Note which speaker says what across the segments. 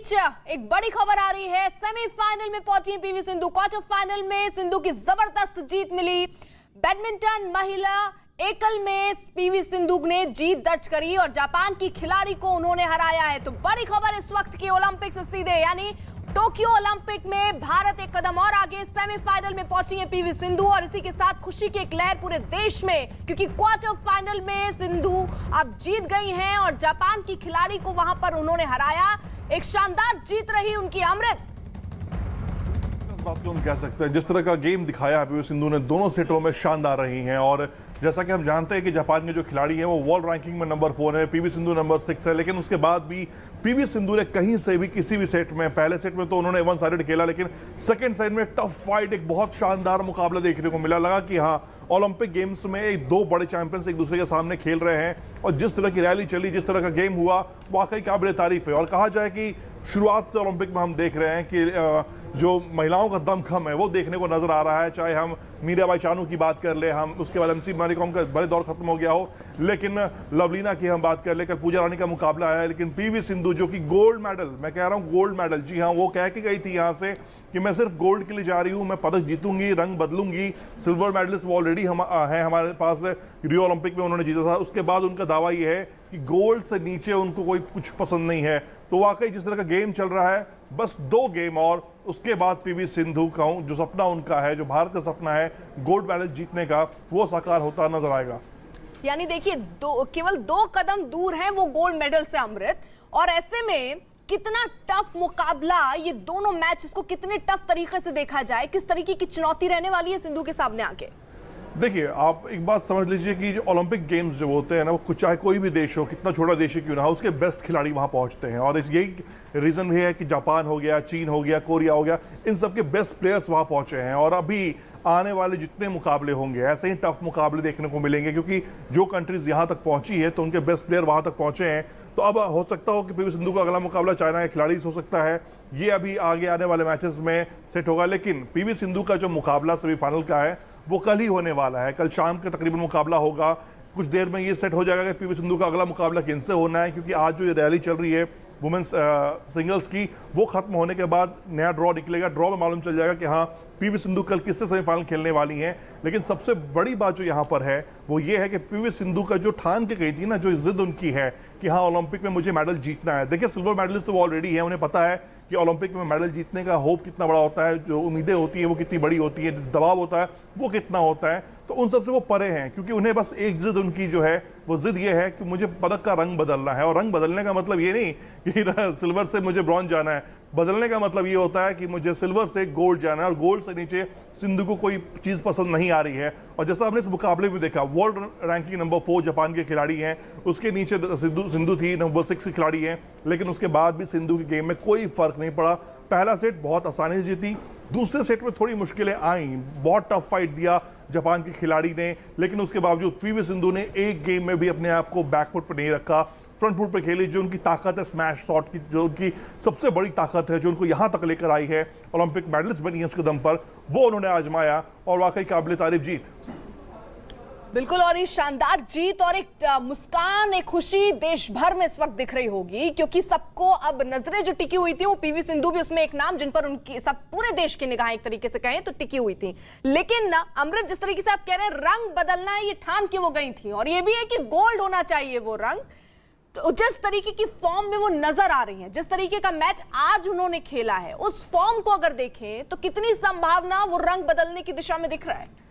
Speaker 1: बीच एक बड़ी खबर आ रही है। सेमीफाइनल में पहुंची पीवी सिंधु। क्वार्टर फाइनल में सिंधु की जबरदस्त जीत मिली। बैडमिंटन महिला एकल में पीवी सिंधु ने जीत दर्ज करी और जापान की खिलाड़ी को उन्होंने हराया है। तो बड़ी खबर इस वक्त की ओलंपिक से सीधे यानी टोक्यो ओलंपिक में भारत एक कदम और आगे। सेमीफाइनल में पहुंची है पीवी सिंधु और इसी के साथ खुशी की एक लहर पूरे देश में, क्योंकि क्वार्टर फाइनल में सिंधु अब जीत गई हैं और जापान की खिलाड़ी को वहां पर उन्होंने हराया। एक शानदार जीत रही उनकी। अमृत,
Speaker 2: इस बात को हम कह सकते हैं, जिस तरह का गेम दिखाया पीवी सिंधु ने दोनों सेटों में शानदार रही हैं। और जैसा कि हम जानते हैं कि जापान के जो खिलाड़ी हैं वो वर्ल्ड रैंकिंग में नंबर 4 है, पीवी सिंधु नंबर 6 है, लेकिन उसके बाद भी पीवी सिंधु ने कहीं से भी किसी भी सेट में, पहले सेट में तो उन्होंने वन साइडेड खेला, लेकिन सेकंड साइड में टफ फाइट, एक बहुत शानदार मुकाबला देखने को मिला। लगा कि हाँ, ओलंपिक गेम्स में एक दो बड़े चैंपियंस एक दूसरे के सामने खेल रहे हैं और जिस तरह की रैली चली, जिस तरह का गेम हुआ, वाकई काबिल तारीफ है। और कहा जाए कि शुरुआत से ओलंपिक में हम देख रहे हैं कि जो महिलाओं का दमखम है वो देखने को नजर आ रहा है। चाहे हम मीराबाई चानू की बात कर ले, हम उसके बाद MC मैरीकॉम का बड़े दौर खत्म हो गया हो, लेकिन लवलीना की हम बात कर ले, कल पूजा रानी का मुकाबला है, लेकिन पीवी सिंधु जो कि गोल्ड मेडल, मैं कह रहा हूं गोल्ड मेडल, जी हाँ, वो कह के गई थी यहां से कि मैं सिर्फ गोल्ड के लिए जा रही हूं, मैं पदक जीतूंगी, रंग बदलूंगी। सिल्वर मेडलिस्ट वो ऑलरेडी है हमारे पास, रियो ओलंपिक में उन्होंने जीता था। उसके बाद उनका दावा यह है कि गोल्ड से नीचे उनको कोई कुछ पसंद नहीं है। तो वाकई जिस तरह का गेम चल रहा है, बस 2 गेम और उसके बाद पीवी सिंधु का जो सपना उनका है, जो भारत का सपना है गोल्ड मेडल जीतने का, वो साकार होता नजर आएगा।
Speaker 1: यानी देखिए, केवल 2 कदम दूर हैं वो गोल्ड मेडल से, अमृत। और ऐसे में कितना टफ मुकाबला ये दोनों मैच, इसको कितने टफ तरीके से देखा जाए, किस तरीके की चुनौती रहने वाली है सिंधु के सामने आके।
Speaker 2: देखिए, आप एक बात समझ लीजिए कि जो ओलंपिक गेम्स जो होते हैं ना, वो चाहे कोई भी देश हो, कितना छोटा देश ही क्यों ना हो, उसके बेस्ट खिलाड़ी वहां पहुंचते हैं। और यही रीजन भी है कि जापान हो गया, चीन हो गया, कोरिया हो गया, इन सब के बेस्ट प्लेयर्स वहां पहुंचे हैं। और अभी आने वाले जितने मुकाबले होंगे ऐसे ही टफ मुकाबले देखने को मिलेंगे, क्योंकि जो कंट्रीज यहां तक पहुंची है तो उनके बेस्ट प्लेयर वहां तक पहुंचे हैं। तो अब हो सकता हो कि पीवी सिंधु का अगला मुकाबला चाइना के खिलाड़ी से हो सकता है, ये अभी आगे आने वाले मैचेस में सेट होगा। लेकिन पीवी सिंधु का जो मुकाबला सेमीफाइनल का है वो कल ही होने वाला है। कल शाम के तकरीबन मुकाबला होगा, कुछ देर में ये सेट हो जाएगा कि पीवी सिंधु का अगला मुकाबला किनसे होना है, क्योंकि आज जो ये रैली चल रही है वुमेन्स सिंगल्स की, वो खत्म होने के बाद नया ड्रॉ निकलेगा। ड्रॉ में मालूम चल जाएगा कि हाँ, पीवी सिंधु कल किससे सेमीफाइनल खेलने वाली हैं। लेकिन सबसे बड़ी बात जो यहाँ पर है वो ये है कि पीवी सिंधु का जो ठान के गई थी ना, जो जिद उनकी है कि हाँ, ओलंपिक में मुझे मेडल जीतना है। देखिए, सिल्वर मेडलिस्ट तो वो ऑलरेडी है, उन्हें पता है कि ओलंपिक में मेडल जीतने का होप कितना बड़ा होता है, जो उम्मीदें होती हैं वो कितनी बड़ी होती है, दबाव होता है वो कितना होता है। तो उन सबसे वो परे हैं, क्योंकि उन्हें बस एक जिद उनकी जो है वो जिद ये है कि मुझे पदक का रंग बदलना है। और रंग बदलने का मतलब ये नहीं कि सिल्वर से मुझे ब्रॉन्ज जाना है, बदलने का मतलब ये होता है कि मुझे सिल्वर से गोल्ड जाना है। और गोल्ड से नीचे सिंधु को कोई चीज़ पसंद नहीं आ रही है। और जैसा हमने इस मुकाबले में देखा, वर्ल्ड रैंकिंग नंबर 4 जापान के खिलाड़ी हैं, उसके नीचे सिंधु थी, नंबर 6 की खिलाड़ी हैं, लेकिन उसके बाद भी सिंधु के गेम में कोई फर्क नहीं पड़ा। पहला सेट बहुत आसानी से जीती, दूसरे सेट में थोड़ी मुश्किलें आई, बहुत टफ फाइट दिया जापान के खिलाड़ी ने, लेकिन उसके बावजूद पीवी सिंधु ने एक गेम में भी अपने आप को बैकफुट पर नहीं रखा, फ्रंट फुट पे खेली। जो उनकी ताकत है स्मैश शॉट की, जो उनकी सबसे बड़ी ताकत है, जो उनको यहां तक लेकर आई है, ओलंपिक मेडलिस्ट बनी है उसके दम पर, वो उन्होंने आजमाया और वाकई काबिल तारीफ जीत।
Speaker 1: बिल्कुल, और ये शानदार जीत और एक मुस्कान, एक खुशी देश भर में इस वक्त दिख रही होगी, क्योंकि सबको अब नजरें जो टिकी हुई थी, वो पीवी सिंधु भी उसमें एक नाम जिन पर उनकी सब पूरे देश की निगाहें एक तरीके से कहें तो टिकी हुई थी। लेकिन ना अमृत, जिस तरीके से आप कह रहे हैं रंग बदलना है, ये ठान के वो गई थी, और ये भी है कि गोल्ड होना चाहिए वो रंग। तो जिस तरीके की फॉर्म में वो नजर आ रही हैं, जिस तरीके का मैच आज उन्होंने खेला है, उस फॉर्म को अगर देखें तो कितनी संभावना वो रंग बदलने की दिशा में दिख रहा है।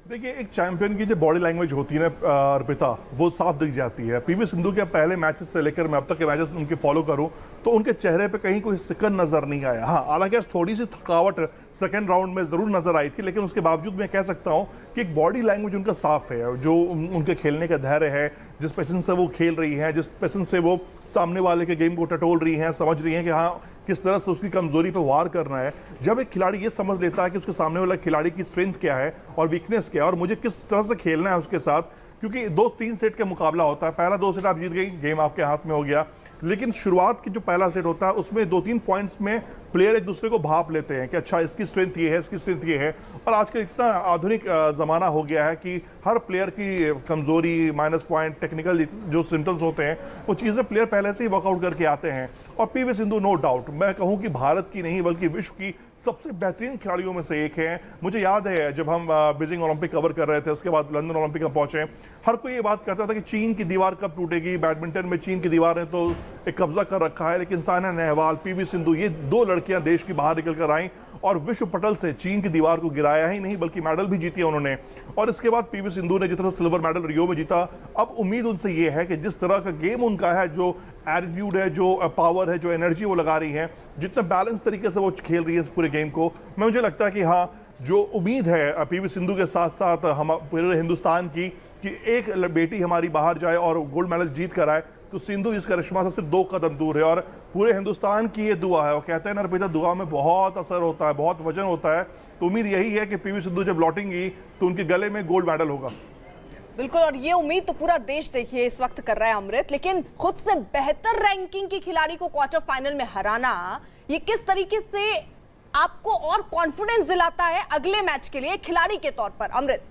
Speaker 2: देखिए, एक चैंपियन की जो बॉडी लैंग्वेज होती है ना अर्पिता, वो साफ दिख जाती है। पीवी सिंधु के पहले मैचेस से लेकर मैं अब तक के मैचेस उनके फॉलो करूं तो उनके चेहरे पे कहीं कोई सिकन नजर नहीं आया। हाँ, हालांकि थोड़ी सी थकावट सेकंड राउंड में जरूर नजर आई थी, लेकिन उसके बावजूद मैं कह सकता हूं कि एक बॉडी लैंग्वेज उनका साफ है। जो उनके खेलने का धैर्य है, जिस पैशन से वो खेल रही हैं, जिस पैशन से वो सामने वाले के गेम को टटोल रही हैं, समझ रही हैं कि हाँ, किस तरह से उसकी कमजोरी पर वार करना है। जब एक खिलाड़ी ये समझ लेता है कि उसके सामने वाला खिलाड़ी की स्ट्रेंथ क्या है और वीकनेस क्या है और मुझे किस तरह से खेलना है उसके साथ, क्योंकि 2-3 सेट का मुकाबला होता है। पहला 2 सेट आप जीत गई, गेम आपके हाथ में हो गया, लेकिन शुरुआत की जो पहला सेट होता है उसमें 2-3 पॉइंट्स में प्लेयर एक दूसरे को भाप लेते हैं कि अच्छा, इसकी स्ट्रेंथ ये है, इसकी स्ट्रेंथ ये है। और आजकल इतना आधुनिक ज़माना हो गया है कि हर प्लेयर की कमज़ोरी, माइनस पॉइंट, टेक्निकल जो सिम्टम्स होते हैं, वो चीज़ें प्लेयर पहले से ही वर्कआउट करके आते हैं। और पीवी सिंधु नो डाउट मैं कहूं कि भारत की नहीं बल्कि विश्व की सबसे बेहतरीन खिलाड़ियों में से एक है। मुझे याद है जब हम बीजिंग ओलंपिक कवर कर रहे थे, उसके बाद लंदन ओलंपिक में पहुंचे, हर कोई ये बात करता था कि चीन की दीवार कब टूटेगी। बैडमिंटन में चीन की दीवार ने तो एक कब्जा कर रखा है, लेकिन साइना नेहवाल, पीवी सिंधु, ये दो लड़कियां देश की बाहर निकल कर आई और विश्व पटल से चीन की दीवार को गिराया ही नहीं बल्कि मेडल भी जीती उन्होंने। और इसके बाद पीवी सिंधु ने जिस तरह सिल्वर मेडल रियो में जीता, अब उम्मीद उनसे ये है कि जिस तरह का गेम उनका है, जो एटीट्यूड है, जो पावर है, जो एनर्जी वो लगा रही है, जितना बैलेंस तरीके से वो खेल रही है इस पूरे गेम को, मुझे लगता है कि हाँ, जो उम्मीद है पीवी सिंधु के साथ साथ हम पूरे हिंदुस्तान की कि एक बेटी हमारी बाहर जाए और गोल्ड मेडल जीत कर आए, तो सिंधु इस करिश्मा से सिर्फ 2 कदम दूर है। और पूरे हिंदुस्तान की ये दुआ है, और कहते हैं ना अर्पिता, दुआ में बहुत असर होता है, बहुत वजन होता है। तो उम्मीद यही है कि पीवी सिंधु जब लौटेंगी तो उनके गले में गोल्ड मेडल होगा।
Speaker 1: बिल्कुल, और ये उम्मीद तो पूरा देश देखिए इस वक्त कर रहा है अमृत। लेकिन खुद से बेहतर रैंकिंग की खिलाड़ी को क्वार्टर फाइनल में हराना, ये किस तरीके से आपको और कॉन्फिडेंस दिलाता है अगले मैच के लिए खिलाड़ी के तौर पर अमृत?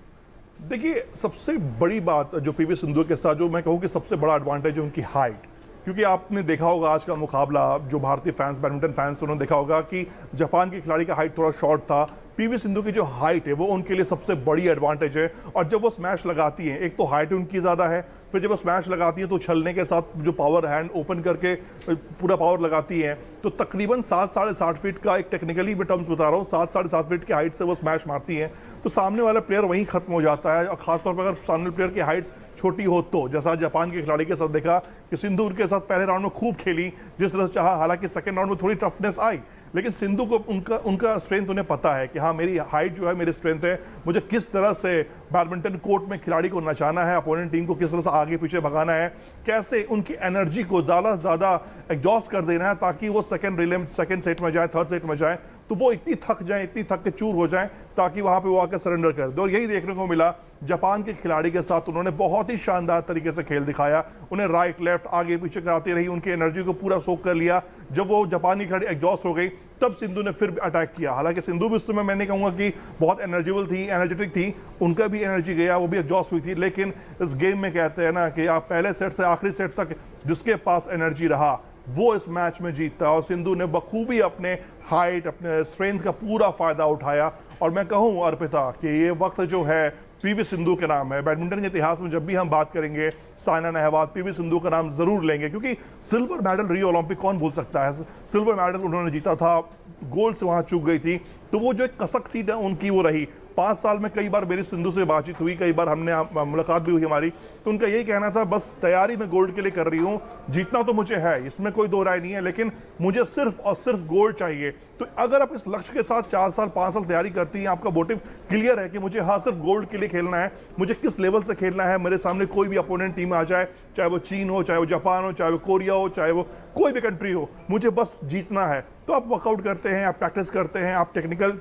Speaker 2: देखिए, सबसे बड़ी बात जो पीवी सिंधु के साथ, जो मैं कहूँ कि सबसे बड़ा एडवांटेज है उनकी हाइट। क्योंकि आपने देखा होगा आज का मुकाबला, जो भारतीय फैंस, बैडमिंटन फैंस, उन्होंने देखा होगा कि जापान के खिलाड़ी का हाइट थोड़ा शॉर्ट था। पीवी सिंधु की जो हाइट है वो उनके लिए सबसे बड़ी एडवांटेज है। और जब वो स्मैश लगाती हैं, एक तो हाइट उनकी ज़्यादा है, फिर जब वो स्मैश लगाती है तो उछलने के साथ जो पावर, हैंड ओपन करके पूरा पावर लगाती हैं, तो तकरीबन 7 साढ़े 7 फीट का, एक टेक्निकली मैं टर्म्स बता रहा हूँ, 7 साढ़े 7 फीट की हाइट से वो स्मैश मारती हैं, तो सामने वाला प्लेयर वहीं खत्म हो जाता है। और खासतौर पर अगर सामने प्लेयर की हाइट्स छोटी हो तो, जैसा जापान के खिलाड़ी के साथ देखा कि सिंधु उनके साथ पहले राउंड में खूब खेली जिस तरह से चाहा, हालांकि सेकंड राउंड में थोड़ी टफनेस आई, लेकिन सिंधु को उनका स्ट्रेंथ उन्हें पता है कि हाँ, मेरी हाइट जो है मेरी स्ट्रेंथ है, मुझे किस तरह से बैडमिंटन कोर्ट में खिलाड़ी को नचाना है, अपोनेंट टीम को किस तरह से आगे पीछे भगाना है, कैसे उनकी एनर्जी को ज़्यादा से ज़्यादा एग्जॉस्ट कर देना है ताकि वो सेकंड सेट में जाए, थर्ड सेट में जाए, तो वो इतनी थक जाए, इतनी थक के चूर हो जाए ताकि वहाँ पे वो आकर सरेंडर कर दे। और यही देखने को मिला जापान के खिलाड़ी के साथ। उन्होंने बहुत ही शानदार तरीके से खेल दिखाया, उन्हें राइट लेफ्ट आगे पीछे कराती रही, उनकी एनर्जी को पूरा सोख कर लिया। जब वो जापानी खिलाड़ी एग्जॉस्ट हो गई तब सिंधु ने फिर अटैक किया। हालांकि सिंधु भी उस समय मैं नहीं कहूँगा कि बहुत एनर्जेटिक थी, उनका भी एनर्जी गया, वो भी एग्जॉस्ट हुई थी। लेकिन इस गेम में कहते हैं ना कि आप पहले सेट से आखिरी सेट तक जिसके पास एनर्जी रहा वो इस मैच में जीतता, और सिंधु ने बखूबी अपने हाइट, अपने स्ट्रेंथ का पूरा फायदा उठाया। और मैं कहूँ अर्पिता कि ये वक्त जो है पीवी सिंधु के नाम है। बैडमिंटन के इतिहास में जब भी हम बात करेंगे साइना नेहवाल, पीवी सिंधु का नाम जरूर लेंगे, क्योंकि सिल्वर मेडल रियो ओलंपिक कौन भूल सकता है। सिल्वर मेडल उन्होंने जीता था, गोल्ड से वहां चूक गई थी, तो वो जो एक कसक थी ना उनकी वो रही। 5 साल में कई बार मेरी सिंधु से बातचीत हुई, कई बार हमने मुलाकात भी हुई हमारी, तो उनका यही कहना था, बस तैयारी मैं गोल्ड के लिए कर रही हूँ, जीतना तो मुझे है, इसमें कोई दो राय नहीं है, लेकिन मुझे सिर्फ और सिर्फ गोल्ड चाहिए। तो अगर आप इस लक्ष्य के साथ 4 साल 5 साल तैयारी करती हैं, आपका मोटिव क्लियर है कि मुझे हाँ सिर्फ गोल्ड के लिए खेलना है, मुझे किस लेवल से खेलना है, मेरे सामने कोई भी अपोनेंट टीम आ जाए, चाहे वो चीन हो, चाहे वो जापान हो, चाहे वो कोरिया हो, चाहे वो कोई भी कंट्री हो, मुझे बस जीतना है, तो आप वर्कआउट करते हैं, आप प्रैक्टिस करते हैं, आप टेक्निकल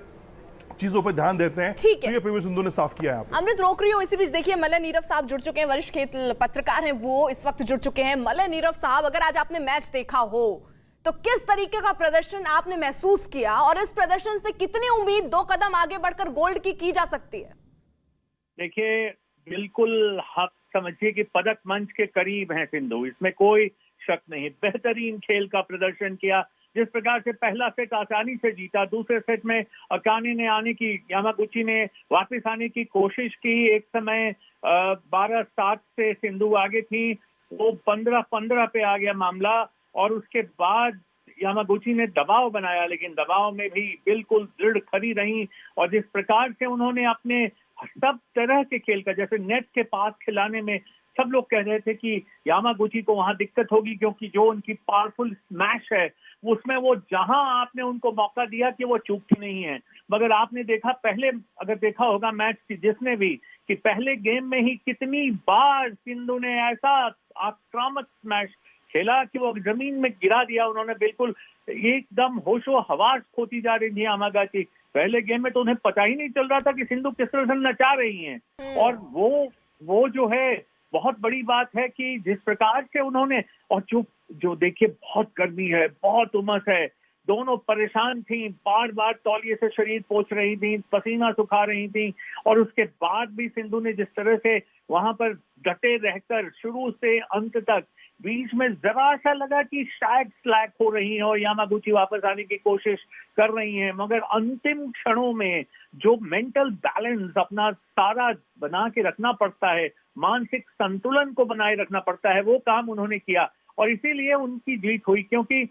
Speaker 2: चीजों पर ध्यान देते हैं।
Speaker 1: ठीक है,
Speaker 2: तो ये पीवी सिंधु ने साफ किया है।
Speaker 1: अमृत रोक रही हूँ, इसी बीच देखिए मलय नीरव साहब जुड़ चुके हैं, वरिष्ठ खेल पत्रकार हैं, वो इस वक्त जुड़ चुके हैं। मलय नीरव साहब, अगर आज आपने मैच देखा हो तो किस तरीके का प्रदर्शन आपने महसूस किया, और इस प्रदर्शन से कितनी उम्मीद 2 कदम आगे बढ़कर गोल्ड की जा सकती है?
Speaker 3: देखिए, बिल्कुल आप समझिए कि पदक मंच के करीब हैं सिंधु, इसमें कोई शक नहीं। बेहतरीन खेल का प्रदर्शन किया, जिस प्रकार से पहला सेट आसानी से जीता, दूसरे सेट में अकाने ने आने की, यामागुची ने वापस आने की कोशिश की। एक समय 12-7 से सिंधु आगे थी, वो 15-15 पे आ गया मामला, और उसके बाद यामागुची ने दबाव बनाया, लेकिन दबाव में भी बिल्कुल दृढ़ खड़ी रही। और जिस प्रकार से उन्होंने अपने सब तरह के खेल का, जैसे नेट के पास खिलाने में सब लोग कह रहे थे कि यामागुची को वहां दिक्कत होगी, क्योंकि जो उनकी पावरफुल स्मैश है उसमें वो जहां आपने उनको मौका दिया कि वो चूकती नहीं है। मगर आपने देखा, पहले अगर देखा होगा मैच की जिसने भी, कि पहले गेम में ही कितनी बार सिंधु ने ऐसा आक्रामक स्मैश खेला कि वो जमीन में गिरा दिया उन्होंने, बिल्कुल एकदम होशो हवास खोती जा रही थी यामागुची। पहले गेम में तो उन्हें पता ही नहीं चल रहा था कि सिंधु किस तरह से नचा रही हैं। और वो जो है बहुत बड़ी बात है कि जिस प्रकार से उन्होंने, और जो देखिए बहुत गर्मी है, बहुत उमस है, दोनों परेशान थी, बार बार तौलिए से शरीर पोंछ रही थी, पसीना सुखा रही थी, और उसके बाद भी सिंधु ने जिस तरह से वहां पर डटे रहकर शुरू से अंत तक बीच में जरा सा लगा कि शायद स्लैक हो रही है और यामागुची वापस आने की कोशिश कर रही हैं, मगर अंतिम क्षणों में जो मेंटल बैलेंस अपना सारा बना के रखना पड़ता है, मानसिक संतुलन को बनाए रखना पड़ता है, वो काम उन्होंने किया और इसीलिए उनकी जीत हुई। क्योंकि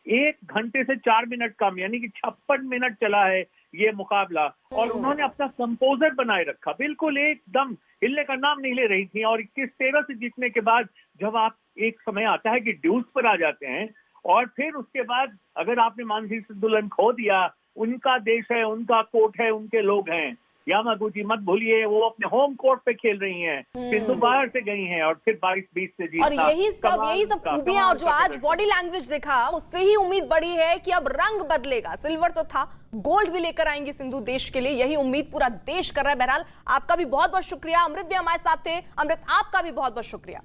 Speaker 3: 1 घंटे से 4 मिनट कम यानी कि 56 मिनट चला है ये मुकाबला और उन्होंने अपना कंपोजर बनाए रखा, बिल्कुल एकदम हिलने का नाम नहीं ले रही थी। और 21-13 से जीतने के बाद जब आप एक समय आता है कि ड्यूस पर आ जाते हैं और फिर उसके बाद अगर आपने मानसिक संतुलन खो दिया, उनका देश है, उनका कोर्ट है, उनके लोग हैं, यामागुची मत भूलिए वो अपने होम कोर्ट पे खेल रही हैं, सिंधु बाहर से गई हैं और फिर 22-20 से जीतना।
Speaker 1: और यही सब खूबियां और जो आज बॉडी लैंग्वेज दिखा उससे ही उम्मीद बढ़ी है कि अब रंग बदलेगा। सिल्वर तो था, गोल्ड भी लेकर आएंगी सिंधु देश के लिए, यही उम्मीद पूरा देश कर रहा है। बहरहाल आपका भी बहुत बहुत शुक्रिया। अमृत भी हमारे साथ थे। अमृत, आपका भी बहुत बहुत शुक्रिया।